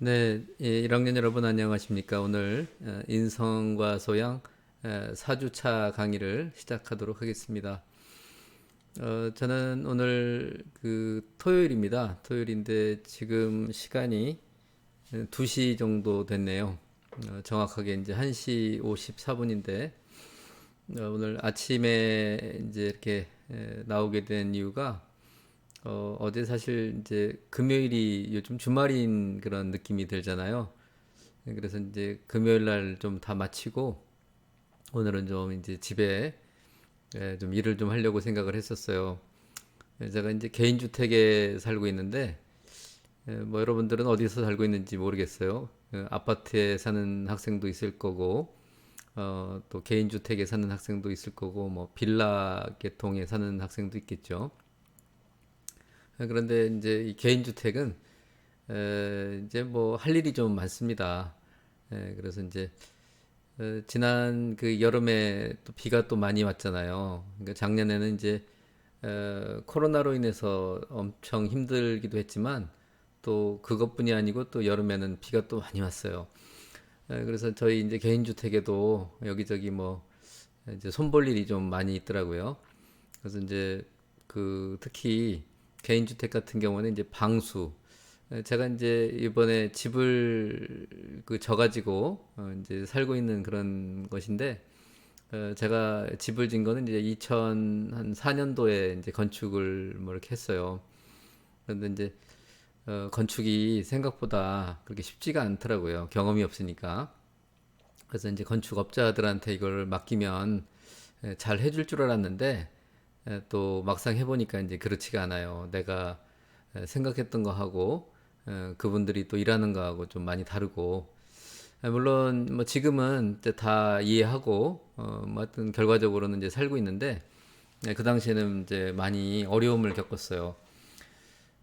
네, 1학년 여러분 안녕하십니까? 오늘 인성과 소양 4주차 강의를 시작하도록 하겠습니다. 저는 오늘 토요일입니다. 토요일인데 지금 시간이 2시 정도 됐네요. 정확하게 이제 1시 54분인데 오늘 아침에 이제 이렇게 나오게 된 이유가 어제 사실 이제 금요일이 요즘 주말인 그런 느낌이 들잖아요. 그래서 이제 금요일 날 좀 다 마치고 오늘은 좀 이제 집에 좀 일을 좀 하려고 생각을 했었어요. 제가 이제 개인주택에 살고 있는데 뭐 여러분들은 어디서 살고 있는지 모르겠어요. 아파트에 사는 학생도 있을 거고 또 개인주택에 사는 학생도 있을 거고 뭐 빌라 계통에 사는 학생도 있겠죠. 그런데 이제 이 개인주택은 이제 뭐 할 일이 좀 많습니다. 그래서 이제 지난 그 여름에 또 비가 또 많이 왔잖아요. 그러니까 작년에는 이제 코로나로 인해서 엄청 힘들기도 했지만 또 그것뿐이 아니고 또 여름에는 비가 또 많이 왔어요. 그래서 저희 이제 개인주택에도 여기저기 뭐 이제 손볼 일이 좀 많이 있더라고요. 그래서 이제 특히 개인주택 같은 경우는 이제 방수. 제가 이제 이번에 집을 져가지고 이제 살고 있는 그런 것인데 제가 집을 진 거는 이제 2004년도에 이제 건축을 뭐 이렇게 했어요. 그런데 이제 건축이 생각보다 그렇게 쉽지가 않더라고요. 경험이 없으니까. 그래서 이제 건축업자들한테 이걸 맡기면 잘 해줄 줄 알았는데 또 막상 해보니까 이제 그렇지가 않아요. 내가 생각했던 거하고 그분들이 또 일하는 거하고 좀 많이 다르고 물론 뭐 지금은 이제 다 이해하고 뭐 하여튼 결과적으로는 이제 살고 있는데 그 당시에는 이제 많이 어려움을 겪었어요.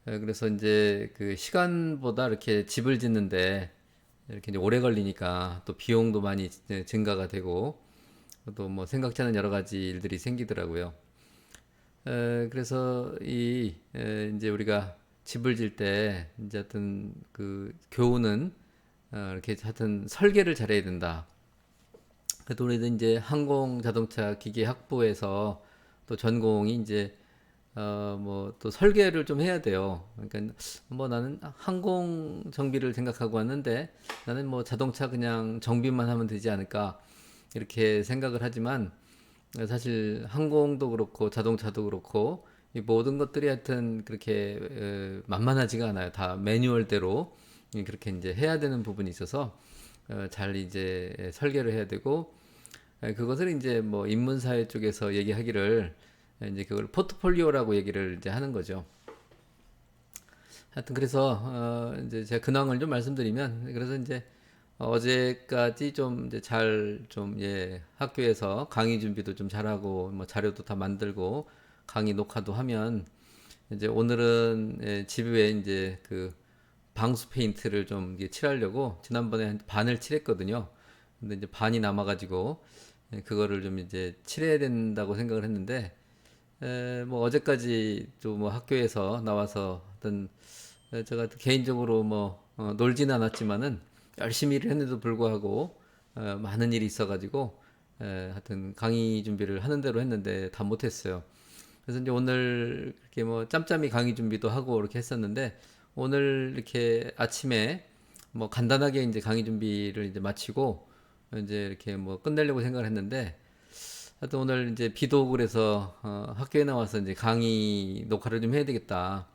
그래서 이제 그 시간보다 이렇게 집을 짓는데 이렇게 이제 오래 걸리니까 또 비용도 많이 증가가 되고 또 뭐 생각지 않은 여러 가지 일들이 생기더라고요. 그래서 이제 우리가 집을 질 때 이제 하여튼 그 교훈은 이렇게 하여튼 설계를 잘해야 된다. 그래도 우리는 이제 항공 자동차 기계 학부에서 또 전공이 이제 뭐 또 설계를 좀 해야 돼요. 그러니까 뭐 나는 항공 정비를 생각하고 왔는데 나는 뭐 자동차 그냥 정비만 하면 되지 않을까 이렇게 생각을 하지만 사실 항공도 그렇고 자동차도 그렇고 이 모든 것들이 하여튼 그렇게 만만하지가 않아요. 다 매뉴얼대로 그렇게 이제 해야 되는 부분이 있어서 잘 이제 설계를 해야 되고 그것을 이제 뭐 인문사회 쪽에서 얘기하기를 이제 그걸 포트폴리오라고 얘기를 이제 하는 거죠. 하여튼 그래서 이제 제가 근황을 좀 말씀드리면 그래서 이제 어제까지 좀 이제 잘 좀 학교에서 강의 준비도 좀 잘하고 뭐 자료도 다 만들고 강의 녹화도 하면 이제 오늘은 집에 이제 방수 페인트를 좀 이게 칠하려고 지난번에 한 반을 칠했거든요. 근데 이제 반이 남아가지고 그거를 좀 이제 칠해야 된다고 생각을 했는데 뭐 어제까지 또 뭐 학교에서 나와서 어떤 제가 개인적으로 뭐 놀지는 않았지만은 열심히 일을 했는데도 불구하고 많은 일이 있어가지고 하여튼 강의 준비를 하는 대로 했는데 다 못했어요. 그래서 이제 오늘 이렇게 뭐 짬짬이 강의 준비도 하고 이렇게 했었는데 오늘 이렇게 아침에 뭐 간단하게 이제 강의 준비를 이제 마치고 이제 이렇게 뭐 끝내려고 생각을 했는데 하여튼 오늘 이제 비도 오고 그래서 학교에 나와서 이제 강의 녹화를 좀 해야 되겠다.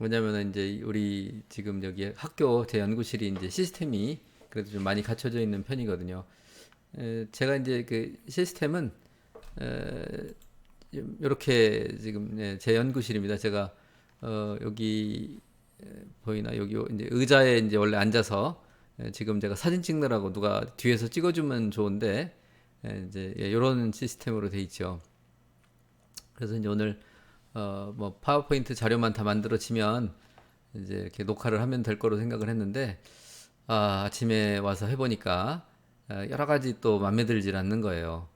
왜냐면은 이제 우리 지금 여기 학교 제 연구실이 이제 시스템이 그래도 좀 많이 갖춰져 있는 편이거든요. 제가 이제 그 시스템은 이렇게 지금 제 연구실입니다. 제가 여기 보이나 여기 이제 의자에 이제 원래 앉아서 지금 제가 사진 찍느라고 누가 뒤에서 찍어주면 좋은데 이제 이런 시스템으로 돼 있죠. 그래서 이제 오늘 뭐 파워포인트 자료만 다 만들어지면 이제 이렇게 녹화를 하면 될 거로 생각을 했는데 아침에 와서 해보니까 여러 가지 또 맘에 들질 않는 거예요.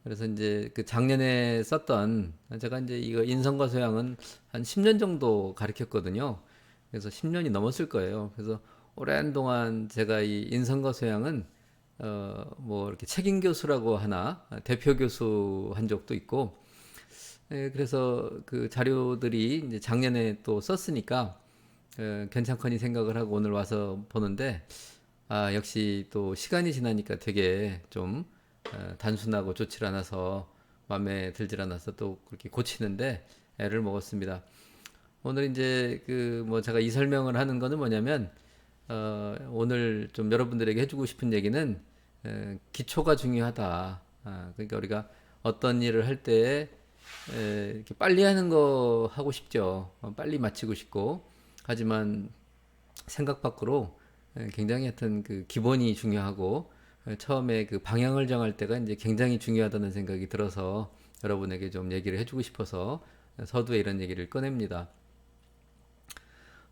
그래서 이제 그 작년에 썼던 제가 이제 이거 인성과 소양은 한 10년 정도 가르쳤거든요. 그래서 10년이 넘었을 거예요. 그래서 오랜 동안 제가 이 인성과 소양은 뭐 이렇게 책임 교수라고 하나 대표 교수 한 적도 있고 그래서 그 자료들이 이제 작년에 또 썼으니까 괜찮거니 생각을 하고 오늘 와서 보는데 아 역시 또 시간이 지나니까 되게 좀 단순하고 좋질 않아서 마음에 들질 않아서 또 그렇게 고치는데 애를 먹었습니다. 오늘 이제 그 뭐 제가 이 설명을 하는 거는 뭐냐면 오늘 좀 여러분들에게 해주고 싶은 얘기는 기초가 중요하다. 그러니까 우리가 어떤 일을 할 때에 이렇게 빨리 하는 거 하고 싶죠. 빨리 마치고 싶고 하지만 생각 밖으로 굉장히 하여튼 그 기본이 중요하고 처음에 그 방향을 정할 때가 이제 굉장히 중요하다는 생각이 들어서 여러분에게 좀 얘기를 해주고 싶어서 서두에 이런 얘기를 꺼냅니다.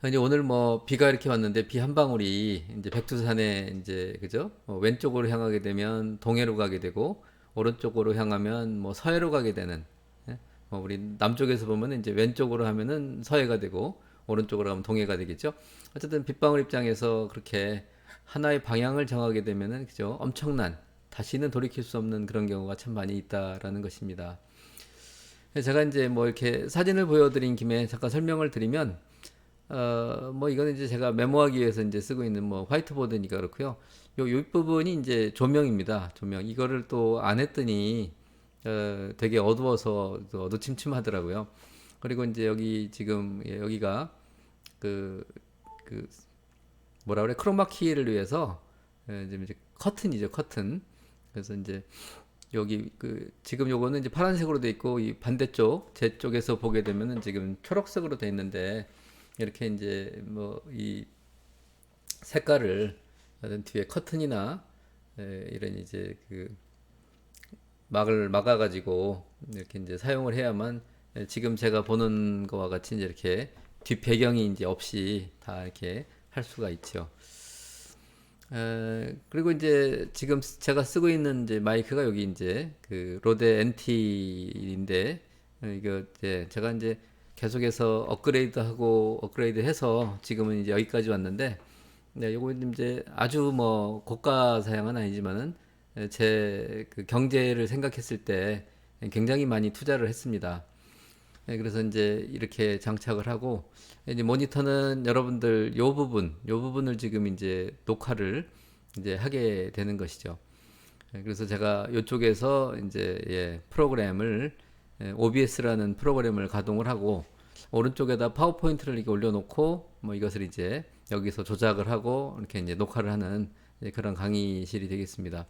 이제 오늘 뭐 비가 이렇게 왔는데 비 한 방울이 이제 백두산에 이제 그죠? 왼쪽으로 향하게 되면 동해로 가게 되고 오른쪽으로 향하면 뭐 서해로 가게 되는 예? 우리 남쪽에서 보면 이제 왼쪽으로 하면은 서해가 되고 오른쪽으로 가면 동해가 되겠죠. 어쨌든 빗방울 입장에서 그렇게 하나의 방향을 정하게 되면은 그죠? 엄청난 다시는 돌이킬 수 없는 그런 경우가 참 많이 있다라는 것입니다. 제가 이제 뭐 이렇게 사진을 보여드린 김에 잠깐 설명을 드리면 뭐 이거는 이제 제가 메모하기 위해서 이제 쓰고 있는 뭐 화이트보드니까 그렇고요. 요 윗부분이 이제 조명입니다. 조명. 이거를 또 안 했더니 되게 어두워서 또 어두침침하더라고요. 그리고 이제 여기 지금 여기가 그, 그 뭐라 그래 크로마키를 위해서 지금 이제 커튼이죠 커튼. 그래서 이제 여기 그 지금 요거는 이제 파란색으로 돼 있고 이 반대쪽 제 쪽에서 보게 되면은 지금 초록색으로 돼 있는데 이렇게 이제 뭐 이 색깔을 하여튼 뒤에 커튼이나 이런 이제 그 막을 막아 가지고 이렇게 이제 사용을 해야만 지금 제가 보는 거와 같이 이제 이렇게 뒷 배경이 이제 없이 다 이렇게 할 수가 있죠. 그리고 이제 지금 제가 쓰고 있는 이제 마이크가 여기 이제 그 로데 NT인데 이거 이제 제가 이제 계속해서 업그레이드하고 업그레이드해서 지금은 이제 여기까지 왔는데 네, 요거 이제 아주 뭐 고가 사양은 아니지만은 제 그 경제를 생각했을 때 굉장히 많이 투자를 했습니다. 그래서 이제 이렇게 장착을 하고 이제 모니터는 여러분들 요 부분을 지금 이제 녹화를 이제 하게 되는 것이죠. 그래서 제가 이쪽에서 이제 프로그램을 OBS라는 프로그램을 가동을 하고 오른쪽에다 파워포인트를 이렇게 올려놓고 뭐 이것을 이제 여기서 조작을 하고 이렇게 이제 녹화를 하는 그런 강의실이 되겠습니다.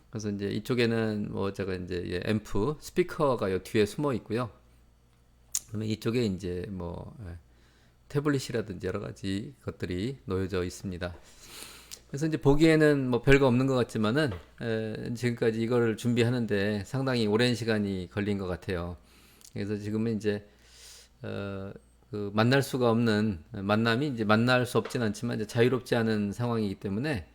그래서 이제 이쪽에는 뭐 제가 이제 앰프 스피커가 요 뒤에 숨어 있고요. 그러면 이쪽에 이제 뭐 태블릿이라든지 여러 가지 것들이 놓여져 있습니다. 그래서 이제 보기에는 뭐 별거 없는 것 같지만은 지금까지 이거를 준비하는데 상당히 오랜 시간이 걸린 것 같아요. 그래서 지금은 이제 그 만날 수가 없는 만남이 이제 만날 수 없진 않지만 이제 자유롭지 않은 상황이기 때문에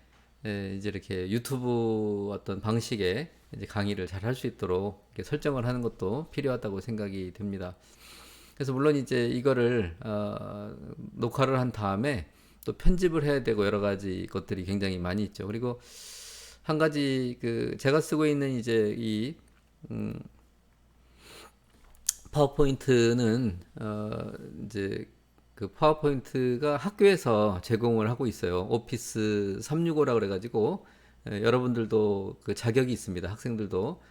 이제 이렇게 유튜브 어떤 방식의 이제 강의를 잘 할 수 있도록 이렇게 설정을 하는 것도 필요하다고 생각이 됩니다. 그래서 물론 이제 이거를 녹화를 한 다음에 또 편집을 해야 되고 여러 가지 것들이 굉장히 많이 있죠. 그리고 한 가지 그 제가 쓰고 있는 이제 이 파워포인트는 이제 그 파워포인트가 학교에서 제공을 하고 있어요. 오피스 365라 그래가지고 여러분들도 그 자격이 있습니다. 학생들도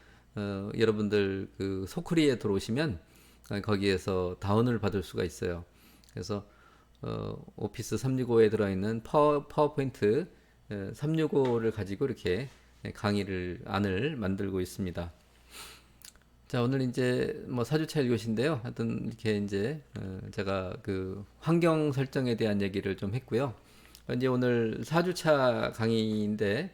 여러분들 그 소크리에 들어오시면 거기에서 다운을 받을 수가 있어요. 그래서 오피스 365에 들어있는 파워포인트 365를 가지고 이렇게 강의를 안을 만들고 있습니다. 자, 오늘 이제 뭐 4주차 1교시인데요. 하여튼 이렇게 이제 제가 그 환경 설정에 대한 얘기를 좀 했고요. 이제 오늘 4주차 강의인데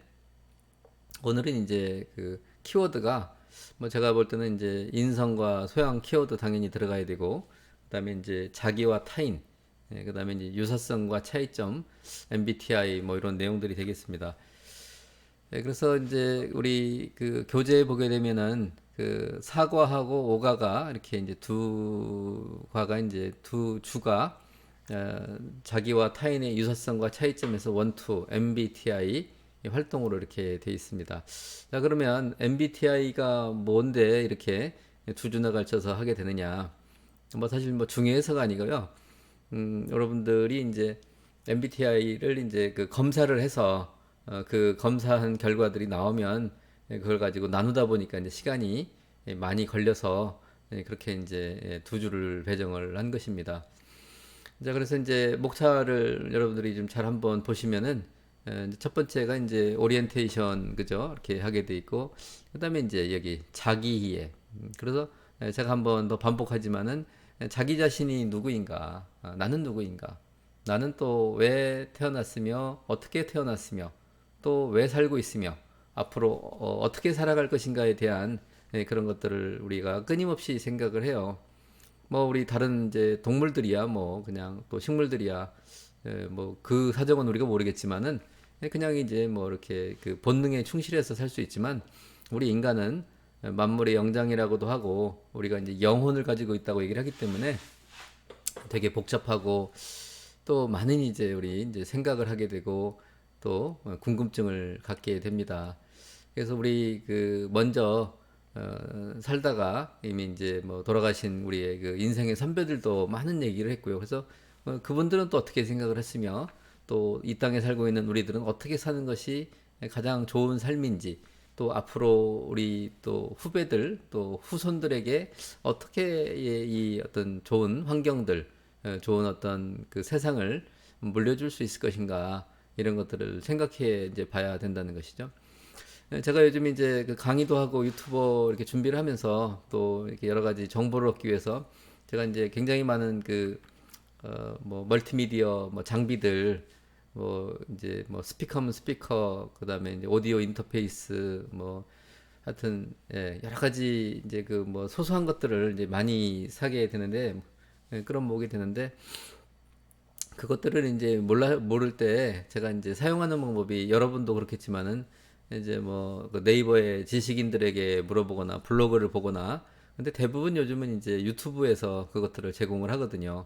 오늘은 이제 그 키워드가 뭐 제가 볼 때는 이제 인성과 소양 키워드 당연히 들어가야 되고 그다음에 이제 자기와 타인 그다음에 이제 유사성과 차이점 MBTI 뭐 이런 내용들이 되겠습니다. 그래서 이제 우리 그 교재에 보게 되면은 그 사과하고 오가가 이렇게 이제 두 과가 이제 두 주가 자기와 타인의 유사성과 차이점에서 원투 MBTI 활동으로 이렇게 돼 있습니다. 자, 그러면 MBTI가 뭔데 이렇게 두 주나 걸쳐서 하게 되느냐? 뭐 사실 뭐 중요해서가 아니고요. 여러분들이 이제 MBTI를 이제 그 검사를 해서 그 검사한 결과들이 나오면 그걸 가지고 나누다 보니까 이제 시간이 많이 걸려서 그렇게 이제 두 주를 배정을 한 것입니다. 자, 그래서 이제 목차를 여러분들이 좀 잘 한번 보시면은 이제 첫 번째가 이제 오리엔테이션 그죠? 이렇게 하게 돼 있고 그다음에 이제 여기 자기이해. 그래서 제가 한번 더 반복하지만은 자기 자신이 누구인가? 나는 누구인가? 나는 또 왜 태어났으며 어떻게 태어났으며 또 왜 살고 있으며 앞으로 어떻게 살아갈 것인가에 대한 그런 것들을 우리가 끊임없이 생각을 해요. 뭐 우리 다른 이제 동물들이야 뭐 그냥 또 식물들이야 뭐 그 사정은 우리가 모르겠지만은 그냥 이제 뭐 이렇게 그 본능에 충실해서 살 수 있지만 우리 인간은 만물의 영장이라고도 하고 우리가 이제 영혼을 가지고 있다고 얘기를 하기 때문에 되게 복잡하고 또 많은 이제 우리 이제 생각을 하게 되고 또 궁금증을 갖게 됩니다. 그래서 우리 그 먼저 살다가 이미 이제 뭐 돌아가신 우리의 그 인생의 선배들도 많은 얘기를 했고요. 그래서 그분들은 또 어떻게 생각을 했으며 또 이 땅에 살고 있는 우리들은 어떻게 사는 것이 가장 좋은 삶인지 또 앞으로 우리 또 후배들 또 후손들에게 어떻게 이 어떤 좋은 환경들 좋은 어떤 그 세상을 물려줄 수 있을 것인가 이런 것들을 생각해 이제 봐야 된다는 것이죠. 제가 요즘 이제 그 강의도 하고 유튜버 이렇게 준비를 하면서 또 이렇게 여러 가지 정보를 얻기 위해서 제가 이제 굉장히 많은 그 뭐 멀티미디어 뭐 장비들 뭐 이제 뭐 스피커면 스피커 그다음에 이제 오디오 인터페이스 뭐 하여튼 여러 가지 이제 그 뭐 소소한 것들을 이제 많이 사게 되는데 끌어모으게 되는데 그것들을 이제 모를 때 제가 이제 사용하는 방법이 여러분도 그렇겠지만은 이제 뭐그 네이버의 지식인들에게 물어보거나 블로그를 보거나 근데 대부분 요즘은 이제 유튜브에서 그것들을 제공을 하거든요.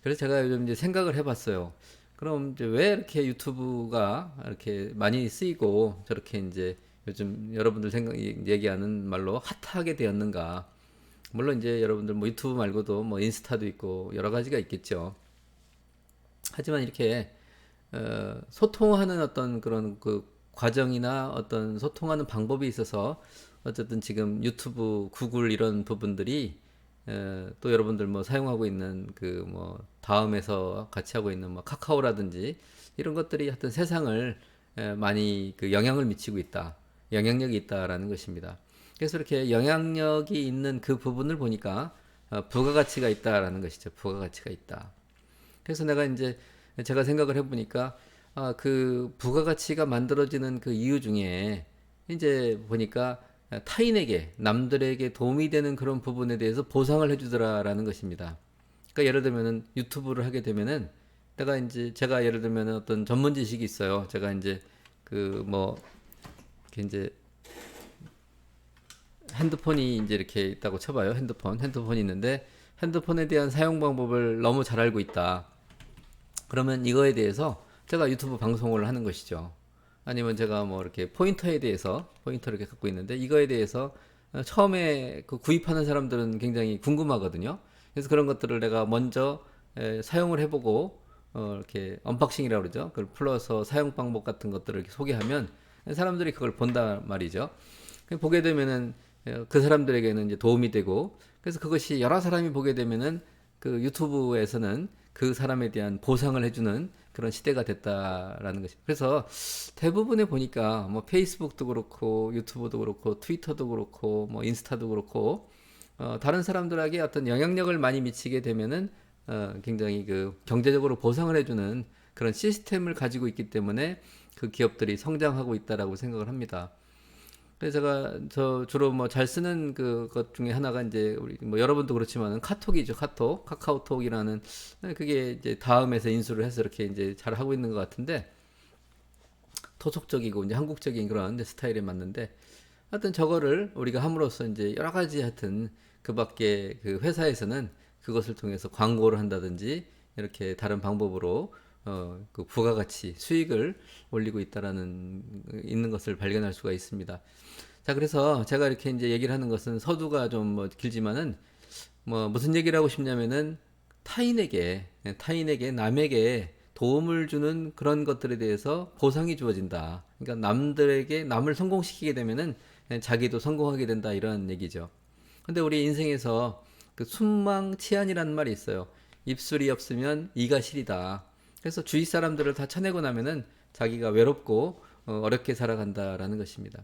그래서 제가 요즘 이제 생각을 해봤어요. 그럼 이제 왜 이렇게 유튜브가 이렇게 많이 쓰이고 저렇게 이제 요즘 여러분들 얘기하는 말로 핫하게 되었는가? 물론 이제 여러분들 뭐 유튜브 말고도 뭐 인스타도 있고 여러 가지가 있겠죠. 하지만 이렇게 소통하는 어떤 그런 그 과정이나 어떤 소통하는 방법이 있어서 어쨌든 지금 유튜브, 구글 이런 부분들이 또 여러분들 뭐 사용하고 있는 그 뭐 다음에서 같이 하고 있는 뭐 카카오라든지 이런 것들이 하여튼 세상을 많이 그 영향을 미치고 있다. 영향력이 있다라는 것입니다. 그래서 이렇게 영향력이 있는 그 부분을 보니까 부가가치가 있다라는 것이죠. 부가가치가 있다. 그래서 내가 이제 제가 생각을 해보니까 그 부가가치가 만들어지는 그 이유 중에 이제 보니까 타인에게 남들에게 도움이 되는 그런 부분에 대해서 보상을 해주더라라는 것입니다. 그러니까 예를 들면은 유튜브를 하게 되면은 내가 이제 제가 예를 들면은 어떤 전문 지식이 있어요. 제가 이제 그 뭐 이제 핸드폰이 이제 이렇게 있다고 쳐봐요. 핸드폰이 있는데 핸드폰에 대한 사용 방법을 너무 잘 알고 있다. 그러면 이거에 대해서 제가 유튜브 방송을 하는 것이죠. 아니면 제가 뭐 이렇게 포인터에 대해서 포인터를 이렇게 갖고 있는데 이거에 대해서 처음에 그 구입하는 사람들은 굉장히 궁금하거든요. 그래서 그런 것들을 내가 먼저 사용을 해보고 이렇게 언박싱이라고 그러죠. 그걸 풀어서 사용 방법 같은 것들을 이렇게 소개하면 사람들이 그걸 본단 말이죠. 보게 되면은 그 사람들에게는 이제 도움이 되고 그래서 그것이 여러 사람이 보게 되면은 그 유튜브에서는 그 사람에 대한 보상을 해주는 그런 시대가 됐다라는 것이. 그래서 대부분에 보니까 뭐 페이스북도 그렇고 유튜브도 그렇고 트위터도 그렇고 뭐 인스타도 그렇고 다른 사람들에게 어떤 영향력을 많이 미치게 되면은 굉장히 그 경제적으로 보상을 해주는 그런 시스템을 가지고 있기 때문에 그 기업들이 성장하고 있다라고 생각을 합니다. 그래서 제가 저 주로 뭐 잘 쓰는 그것 중에 하나가 이제 우리 뭐 여러분도 그렇지만은 카톡이죠. 카카오톡이라는 그게 이제 다음에서 인수를 해서 이렇게 이제 잘 하고 있는 것 같은데 토속적이고 이제 한국적인 그런 이제 스타일에 맞는데 하여튼 저거를 우리가 함으로써 이제 여러 가지 하여튼 그 밖에 그 회사에서는 그것을 통해서 광고를 한다든지 이렇게 다른 방법으로 그 부가가치 수익을 올리고 있는 것을 발견할 수가 있습니다. 자, 그래서 제가 이렇게 이제 얘기를 하는 것은 서두가 좀 뭐 길지만은 뭐 무슨 얘기를 하고 싶냐면은 타인에게 남에게 도움을 주는 그런 것들에 대해서 보상이 주어진다. 그러니까 남을 성공시키게 되면은 자기도 성공하게 된다, 이런 얘기죠. 근데 우리 인생에서 그 순망치안이라는 말이 있어요. 입술이 없으면 이가 시리다. 그래서 주위 사람들을 다 쳐내고 나면은 자기가 외롭고 어렵게 살아간다라는 것입니다.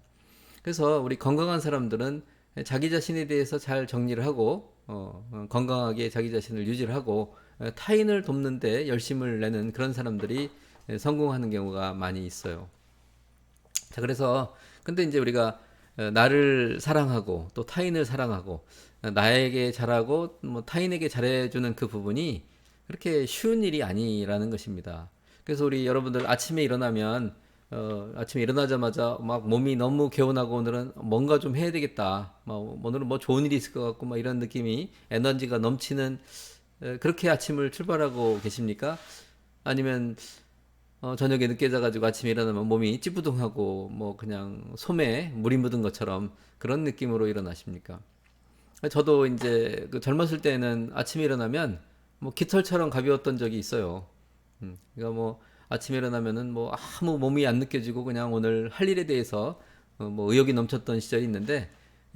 그래서 우리 건강한 사람들은 자기 자신에 대해서 잘 정리를 하고 건강하게 자기 자신을 유지를 하고 타인을 돕는데 열심을 내는 그런 사람들이 성공하는 경우가 많이 있어요. 자, 그래서 근데 이제 우리가 나를 사랑하고 또 타인을 사랑하고 나에게 잘하고 뭐 타인에게 잘해주는 그 부분이 그렇게 쉬운 일이 아니라는 것입니다. 그래서 우리 여러분들 아침에 일어나면 아침에 일어나자마자 막 몸이 너무 개운하고 오늘은 뭔가 좀 해야 되겠다. 막 오늘은 뭐 좋은 일이 있을 것 같고 막 이런 느낌이 에너지가 넘치는 그렇게 아침을 출발하고 계십니까? 아니면 저녁에 늦게 자가지고 아침에 일어나면 몸이 찌뿌둥하고 뭐 그냥 솜에 물이 묻은 것처럼 그런 느낌으로 일어나십니까? 저도 이제 그 젊었을 때는 아침에 일어나면 뭐 깃털처럼 가벼웠던 적이 있어요. 그러니까 뭐 아침에 일어나면은 뭐 아무 몸이 안 느껴지고 그냥 오늘 할 일에 대해서 뭐 의욕이 넘쳤던 시절이 있는데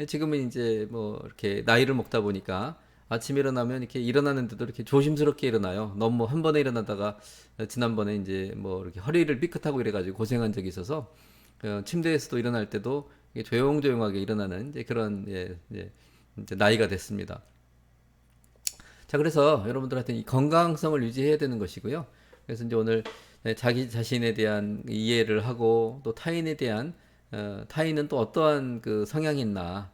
지금은 이제 뭐 이렇게 나이를 먹다 보니까 아침에 일어나면 이렇게 일어나는데도 이렇게 조심스럽게 일어나요. 너무 한 번에 일어나다가 지난번에 이제 뭐 이렇게 허리를 삐끗하고 이래가지고 고생한 적이 있어서 침대에서도 일어날 때도 이게 조용조용하게 일어나는 이제 그런 이제 나이가 됐습니다. 자, 그래서 여러분들한테 이 건강성을 유지해야 되는 것이고요. 그래서 이제 오늘 자기 자신에 대한 이해를 하고 또 타인에 대한 타인은 또 어떠한 그 성향이 있나.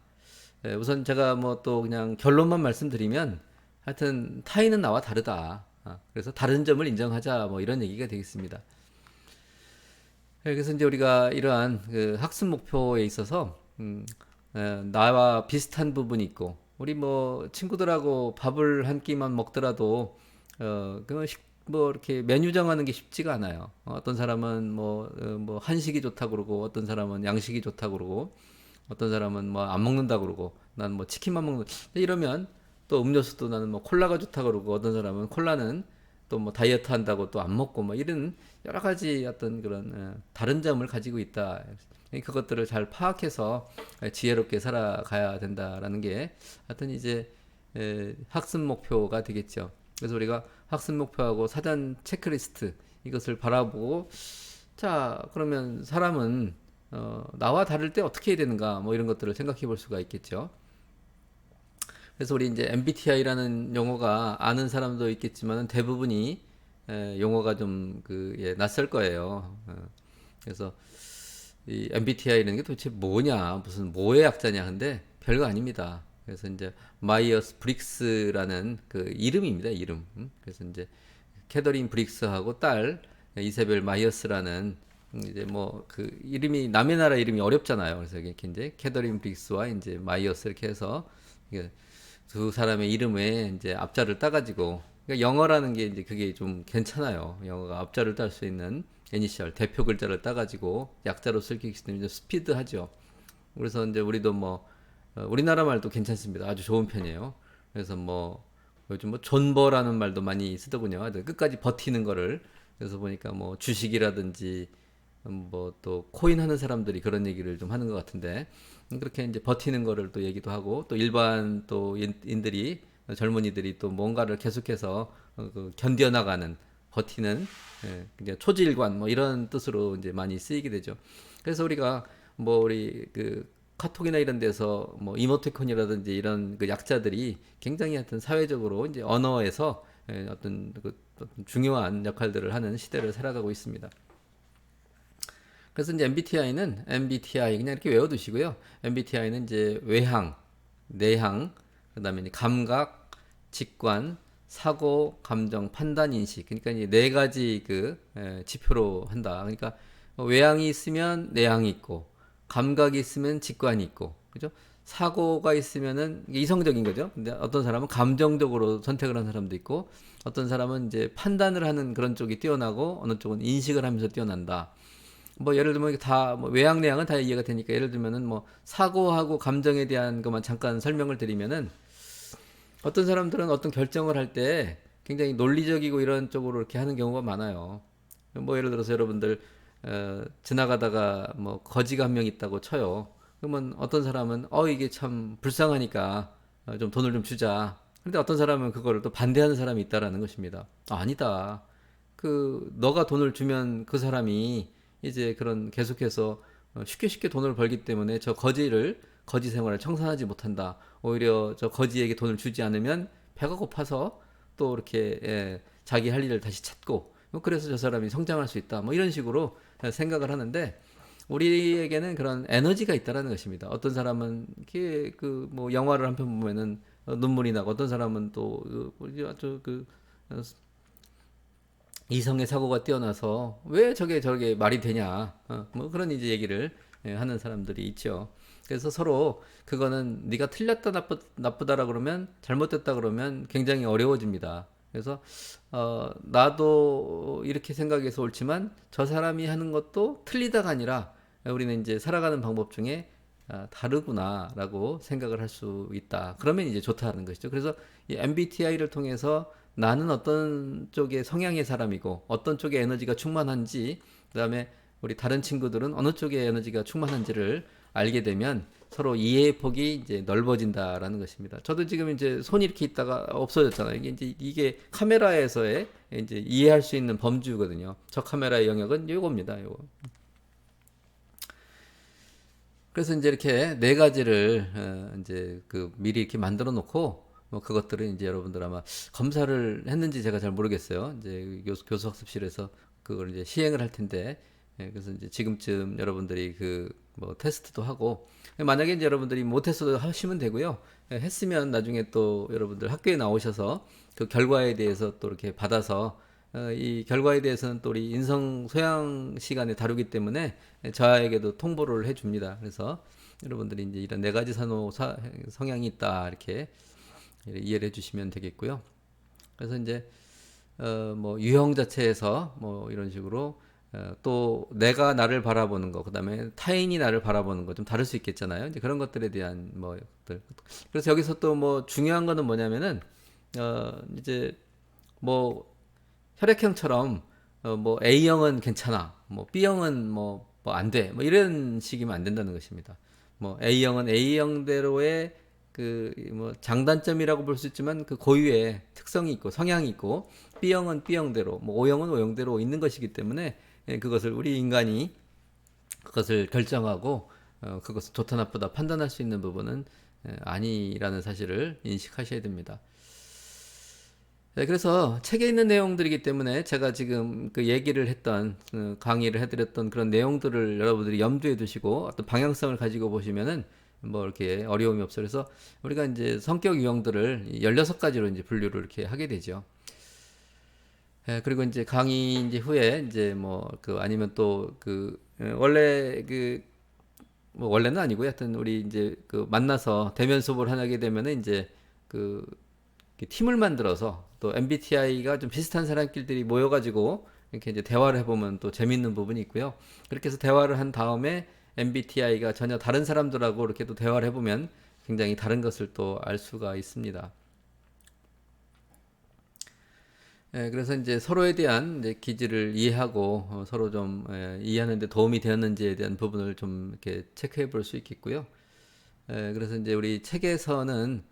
우선 제가 뭐 또 그냥 결론만 말씀드리면 하여튼 타인은 나와 다르다. 그래서 다른 점을 인정하자, 뭐 이런 얘기가 되겠습니다. 그래서 이제 우리가 이러한 그 학습 목표에 있어서 나와 비슷한 부분이 있고 우리 뭐 친구들하고 밥을 한 끼만 먹더라도 뭐 이렇게 메뉴 정하는 게 쉽지가 않아요. 어떤 사람은 뭐 한식이 좋다 그러고 어떤 사람은 양식이 좋다 그러고 어떤 사람은 뭐 안 먹는다 그러고 난 뭐 치킨만 먹는 이러면 또 음료수도 나는 뭐 콜라가 좋다 그러고 어떤 사람은 콜라는 또 뭐 다이어트 한다고 또 안 먹고 뭐 이런 여러 가지 어떤 그런 다른 점을 가지고 있다. 그것들을 잘 파악해서 지혜롭게 살아가야 된다라는 게 하여튼 이제 학습 목표가 되겠죠. 그래서 우리가 학습 목표하고 사전 체크리스트 이것을 바라보고 자, 그러면 사람은 나와 다를 때 어떻게 해야 되는가 뭐 이런 것들을 생각해 볼 수가 있겠죠. 그래서 우리 이제 MBTI라는 용어가 아는 사람도 있겠지만 대부분이 용어가 좀 낯설 거예요. 그래서 이 MBTI라는 게 도대체 뭐냐, 무슨 뭐의 약자냐 근데 별거 아닙니다. 그래서 이제 마이어스 브릭스라는 그 이름입니다, 이름. 그래서 이제 캐더린 브릭스하고 딸 이세벨 마이어스라는 이제 뭐 그 이름이 남의 나라 이름이 어렵잖아요. 그래서 이렇게 이제 캐더린 브릭스와 이제 마이어스 이렇게 해서 이게 두 사람의 이름에 이제 앞자를 따가지고 그러니까 영어라는 게 이제 그게 좀 괜찮아요. 영어가 앞자를 딸 수 있는 이니셜 대표 글자를 따가지고 약자로 쓰기 때문에 스피드하죠. 그래서 이제 우리도 뭐 우리나라 말도 괜찮습니다. 아주 좋은 편이에요. 그래서 뭐 요즘 뭐 존버라는 말도 많이 쓰더군요. 끝까지 버티는 거를. 그래서 보니까 뭐 주식이라든지 뭐 또 코인 하는 사람들이 그런 얘기를 좀 하는 것 같은데 그렇게 이제 버티는 거를 또 얘기도 하고 또 일반 또 인들이 젊은이들이 또 뭔가를 계속해서 그 견뎌나가는 버티는 이제 초질관 뭐 이런 뜻으로 이제 많이 쓰이게 되죠. 그래서 우리가 뭐 우리 그 카톡이나 이런 데서 뭐 이모티콘이라든지 이런 그 약자들이 굉장히 하여튼 사회적으로 이제 언어에서 어떤 중요한 역할들을 하는 시대를 살아가고 있습니다. 그래서 이제 MBTI는 MBTI 그냥 이렇게 외워두시고요. MBTI는 이제 외향, 내향, 그다음에 이제 감각, 직관, 사고, 감정, 판단, 인식. 그러니까 이제 네 가지 지표로 한다. 그러니까 외향이 있으면 내향이 있고, 감각이 있으면 직관이 있고, 그죠? 사고가 있으면은 이게 이성적인 거죠. 근데 어떤 사람은 감정적으로 선택을 하는 사람도 있고, 어떤 사람은 이제 판단을 하는 그런 쪽이 뛰어나고, 어느 쪽은 인식을 하면서 뛰어난다. 뭐 예를 들면 다뭐 외양 내양은 다 이해가 되니까, 예를 들면은 뭐 사고하고 감정에 대한 것만 잠깐 설명을 드리면은, 어떤 사람들은 어떤 결정을 할 때 굉장히 논리적이고 이런 쪽으로 이렇게 하는 경우가 많아요. 뭐 예를 들어서 여러분들 지나가다가 뭐 거지가 한 명 있다고 쳐요. 그러면 어떤 사람은 이게 참 불쌍하니까 좀 돈을 좀 주자. 근데 어떤 사람은 그거를 또 반대하는 사람이 있다라는 것입니다. 아니다. 그 너가 돈을 주면 그 사람이 이제 그런 계속해서 쉽게 쉽게 돈을 벌기 때문에 저 거지 생활을 청산하지 못한다. 오히려 저 거지에게 돈을 주지 않으면 배가 고파서 또 이렇게 자기 할 일을 다시 찾고 뭐 그래서 저 사람이 성장할 수 있다. 뭐 이런 식으로 생각을 하는데, 우리에게는 그런 에너지가 있다라는 것입니다. 어떤 사람은 그뭐 영화를 한 편 보면은 눈물이 나고, 어떤 사람은 또 아주 이성의 사고가 뛰어나서 왜 저게 말이 되냐, 뭐 그런 이제 얘기를 하는 사람들이 있죠. 그래서 서로 그거는 네가 틀렸다 나쁘다라 그러면, 잘못됐다 그러면 굉장히 어려워집니다. 그래서 나도 이렇게 생각해서 옳지만 저 사람이 하는 것도 틀리다가 아니라, 우리는 이제 살아가는 방법 중에 다르구나라고 생각을 할 수 있다. 그러면 이제 좋다는 것이죠. 그래서 이 MBTI를 통해서 나는 어떤 쪽의 성향의 사람이고 어떤 쪽에 에너지가 충만한지, 그다음에 우리 다른 친구들은 어느 쪽에 에너지가 충만한지를 알게 되면 서로 이해의 폭이 이제 넓어진다라는 것입니다. 저도 지금 이제 손이 이렇게 있다가 없어졌잖아요. 이게 카메라에서의 이제 이해할 수 있는 범주거든요. 저 카메라의 영역은 요겁니다. 요거. 그래서 이제 이렇게 네 가지를 이제 그 미리 이렇게 만들어 놓고, 뭐 그것들은 이제 여러분들 아마 검사를 했는지 제가 잘 모르겠어요. 이제 교수 학습실에서 그걸 이제 시행을 할 텐데, 그래서 이제 지금쯤 여러분들이 그 뭐 테스트도 하고, 만약에 이제 여러분들이 못해서도 하시면 되고요. 했으면 나중에 또 여러분들 학교에 나오셔서 그 결과에 대해서 또 이렇게 받아서, 이 결과에 대해서는 또 우리 인성 소양 시간에 다루기 때문에 저에게도 통보를 해줍니다. 그래서 여러분들이 이제 이런 네 가지 성향이 있다 이렇게 이해를 해주시면 되겠고요. 그래서 이제 뭐 유형 자체에서 뭐 이런 식으로 또 내가 나를 바라보는 거, 그다음에 타인이 나를 바라보는 거 좀 다를 수 있겠잖아요. 이제 그런 것들에 대한 뭐들. 그래서 여기서 또 뭐 중요한 거는 뭐냐면은 이제 뭐 혈액형처럼 뭐 A형은 괜찮아, 뭐 B형은 뭐 안 돼, 뭐 이런 식이면 안 된다는 것입니다. 뭐 A형은 A형대로의 그 뭐 장단점이라고 볼 수 있지만 그 고유의 특성이 있고 성향이 있고, B형은 B형대로, 뭐 O형은 O형대로 있는 것이기 때문에 그것을 우리 인간이 그것을 결정하고 그것을 좋다 나쁘다 판단할 수 있는 부분은 아니라는 사실을 인식하셔야 됩니다. 네, 그래서 책에 있는 내용들이기 때문에 제가 지금 그 얘기를 했던, 강의를 해드렸던 그런 내용들을 여러분들이 염두에 두시고 어떤 방향성을 가지고 보시면은 뭐 이렇게 어려움이 없어요. 그래서 우리가 이제 성격 유형들을 16가지로 이제 분류를 이렇게 하게 되죠. 그리고 이제 강의 이제 후에 이제 뭐 그 아니면 또 원래 뭐 원래는 아니고 하여튼 우리 이제 그 만나서 대면 수업을 하게 되면은 이제 그 팀을 만들어서 또 MBTI가 좀 비슷한 사람끼리 모여가지고 이렇게 이제 대화를 해보면 또 재밌는 부분이 있고요. 그렇게 해서 대화를 한 다음에 MBTI가 전혀 다른 사람들하고 이렇게 또 대화를 해보면 굉장히 다른 것을 또 알 수가 있습니다. 그래서 이제 서로에 대한 이제 기질을 이해하고 서로 좀 이해하는 데 도움이 되었는지에 대한 부분을 좀 이렇게 체크해 볼 수 있겠고요. 그래서 이제 우리 책에서는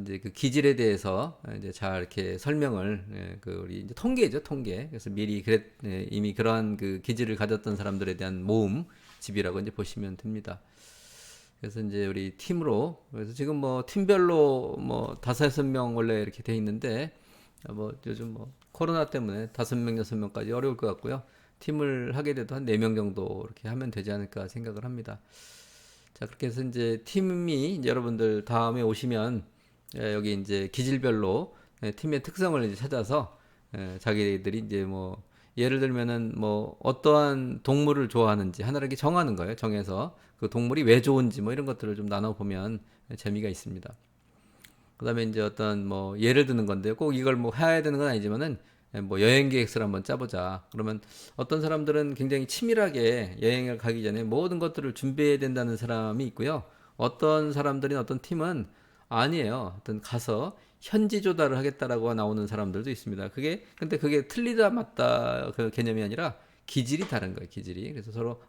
이제 그 기질에 대해서 이제 잘 이렇게 설명을, 그 우리 이제 통계죠, 통계. 그래서 미리 이미 그러한 그 기질을 가졌던 사람들에 대한 모음 집이라고 이제 보시면 됩니다. 그래서 이제 우리 팀으로, 그래서 지금 뭐 팀별로 뭐 5-6명 원래 이렇게 돼 있는데, 뭐 요즘 뭐 코로나 때문에 5명, 6명까지 어려울 것 같고요. 팀을 하게 돼도 한 4명 정도 이렇게 하면 되지 않을까 생각을 합니다. 자, 그렇게 해서 이제 팀이 이제 여러분들 다음에 오시면 여기 이제 기질별로 팀의 특성을 이제 찾아서 자기들이 이제 뭐 예를 들면은 뭐 어떠한 동물을 좋아하는지 하나를 이렇게 정하는 거예요. 정해서 그 동물이 왜 좋은지 뭐 이런 것들을 좀 나눠 보면 재미가 있습니다. 그다음에 이제 어떤 뭐 예를 드는 건데요. 꼭 이걸 뭐 해야 되는 건 아니지만은 뭐 여행 계획서를 한번 짜보자. 그러면 어떤 사람들은 굉장히 치밀하게 여행을 가기 전에 모든 것들을 준비해야 된다는 사람이 있고요. 어떤 사람들은 어떤 팀은 아니에요. 어떤 가서 현지 조달을 하겠다라고 나오는 사람들도 있습니다. 그게 근데 그게 틀리다 맞다 그 개념이 아니라 기질이 다른 거예요. 기질이. 그래서 서로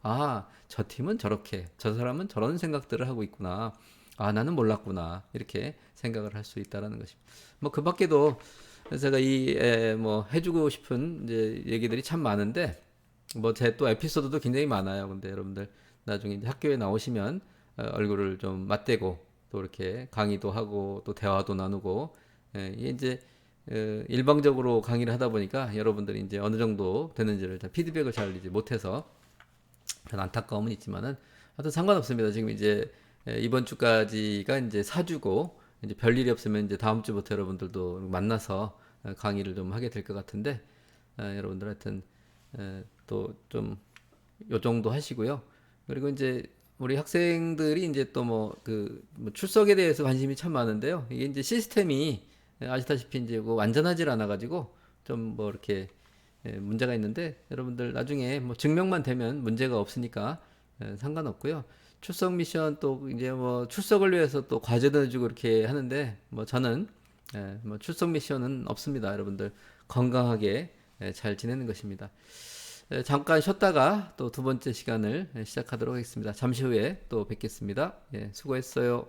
저 팀은 저렇게, 저 사람은 저런 생각들을 하고 있구나. 나는 몰랐구나. 이렇게 생각을 할 수 있다라는 것입니다. 뭐 그 밖에도 제가 뭐 해주고 싶은 이제 얘기들이 참 많은데 뭐 제 또 에피소드도 굉장히 많아요. 근데 여러분들 나중에 이제 학교에 나오시면 얼굴을 좀 맞대고 또 이렇게 강의도 하고 또 대화도 나누고 이게 이제 일방적으로 강의를 하다 보니까 여러분들이 이제 어느 정도 되는지를 피드백을 잘 이제 못해서 그런 안타까움은 있지만은 하여튼 상관없습니다. 지금 이제 이번 주까지가 이제 4주고 이제 별일이 없으면 이제 다음 주부터 여러분들도 만나서 강의를 좀 하게 될 것 같은데 여러분들 하여튼 또 좀 요 정도 하시고요. 그리고 이제 우리 학생들이 이제 또 뭐 출석에 대해서 관심이 참 많은데요. 이게 이제 시스템이 아시다시피 이제 뭐 완전하지 않아 가지고 좀 뭐 이렇게 문제가 있는데 여러분들 나중에 뭐 증명만 되면 문제가 없으니까 상관없고요. 출석 미션 또 이제 뭐 출석을 위해서 또 과제도 해주고 이렇게 하는데 뭐 저는 뭐 출석 미션은 없습니다. 여러분들 건강하게 잘 지내는 것입니다. 잠깐 쉬었다가 또 두 번째 시간을 시작하도록 하겠습니다. 잠시 후에 또 뵙겠습니다. 수고했어요.